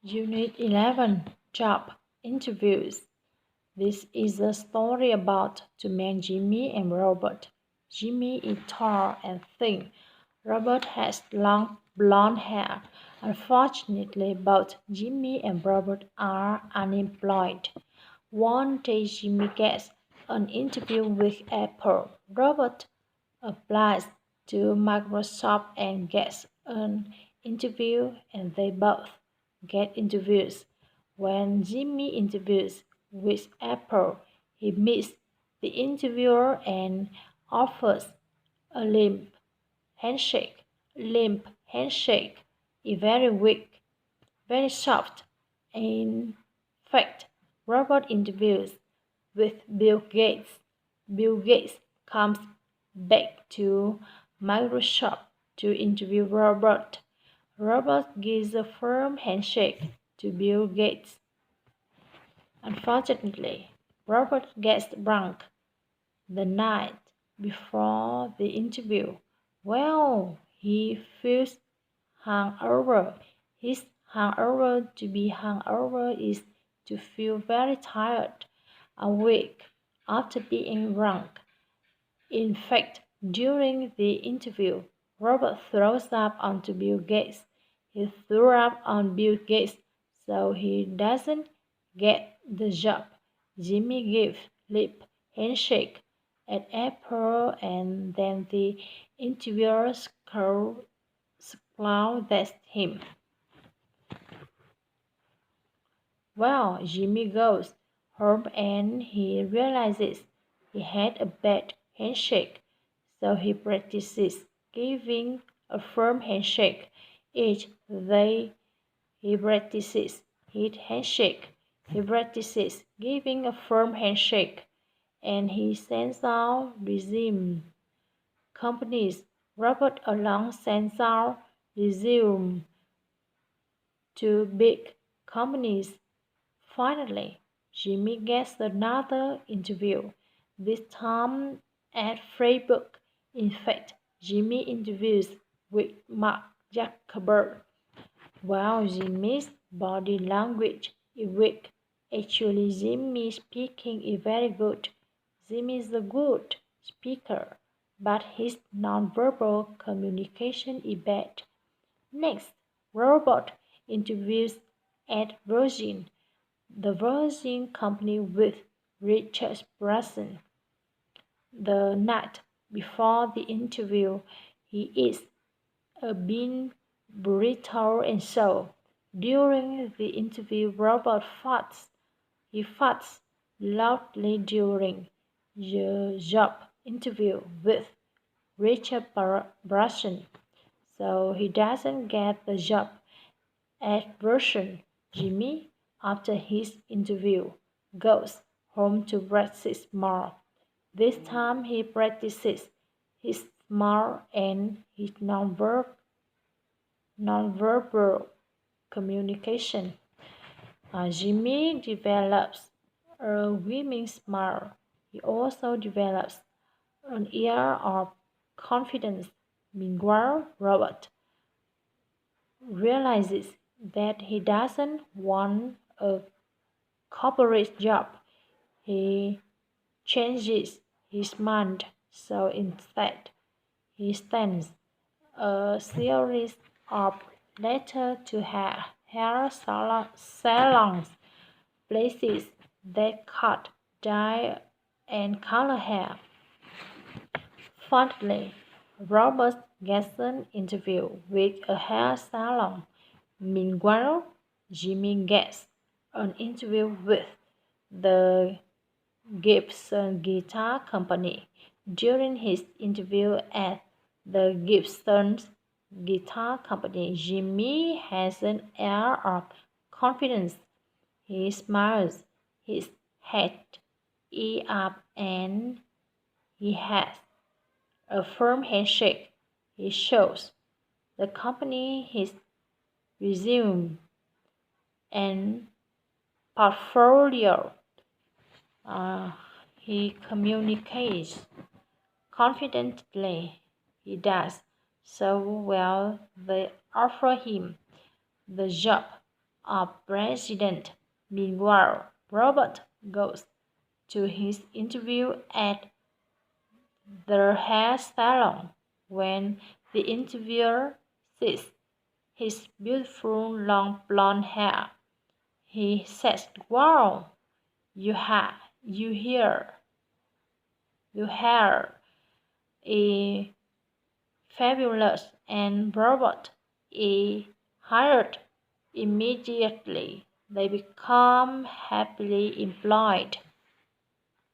Unit 11 Job Interviews. This is a story about two men, Jimmy and Robert. Jimmy is tall and thin. Robert has long blonde hair. Unfortunately, both Jimmy and Robert are unemployed. One day, Jimmy gets an interview with Apple. Robert applies to Microsoft and gets an interview, and they both get interviews. When Jimmy interviews with Apple, he meets the interviewer and offers a handshake. Limp handshake is very weak, very soft. In fact, Robert interviews with Bill Gates. Bill Gates comes back to Microsoft to interview Robert. Robert gives a firm handshake to Bill Gates. Unfortunately, Robert gets drunk the night before the interview. Well, he feels hungover. He's hungover. To be hungover is to feel very tired, awake after being drunk. In fact, during the interview, Robert throws up onto Bill Gates. He threw up on Bill Gates, so he doesn't get the job. Jimmy gives lip handshake at Apple, and then the interviewer scolds him. Well, Jimmy goes home and he realizes he had a bad handshake, so he practices giving a firm handshake each day. He practices his handshake. He practices giving a firm handshake, and he sends out resume companies. Robert along sends out resume to big companies. Finally, Jimmy gets another interview, this time at Facebook. In fact, Jimmy interviews with Mark Zuckerberg. While Jimmy's body language is weak, actually Jimmy's speaking is very good. Jimmy is a good speaker, but his nonverbal communication is bad. Next, Robert interviews at Virgin, the Virgin Company with Richard Branson. The night before the interview, he eats a bean burrito and so. During the interview, Robert farts. He farts loudly during the job interview with Richard Branson, so he doesn't get the job at Virgin. Jimmy, after his interview, goes home to practice more. This time he practices his smile and his nonverbal communication. Jimmy develops a winning smile. He also develops an air of confidence. Meanwhile, Robert realizes that he doesn't want a corporate job. He changes his mind, so instead he sends a series of letters to hair salons, places that cut, dye, and color hair. Finally, Robert gets an interview with a hair salon. Meanwhile, Jimmy gets an interview with the Gibson Guitar Company. During his interview at the Gibson Guitar Company, Jimmy has an air of confidence. He smiles, his head is up, and he has a firm handshake. He shows the company his resume and portfolio. He communicates confidently. He does so well they offer him the job. of president. Meanwhile, Robert goes to his interview at the hair salon. When the interviewer sees his beautiful long blonde hair, he says, "Wow, you hair is fabulous," and Robert is hired immediately. They become happily employed.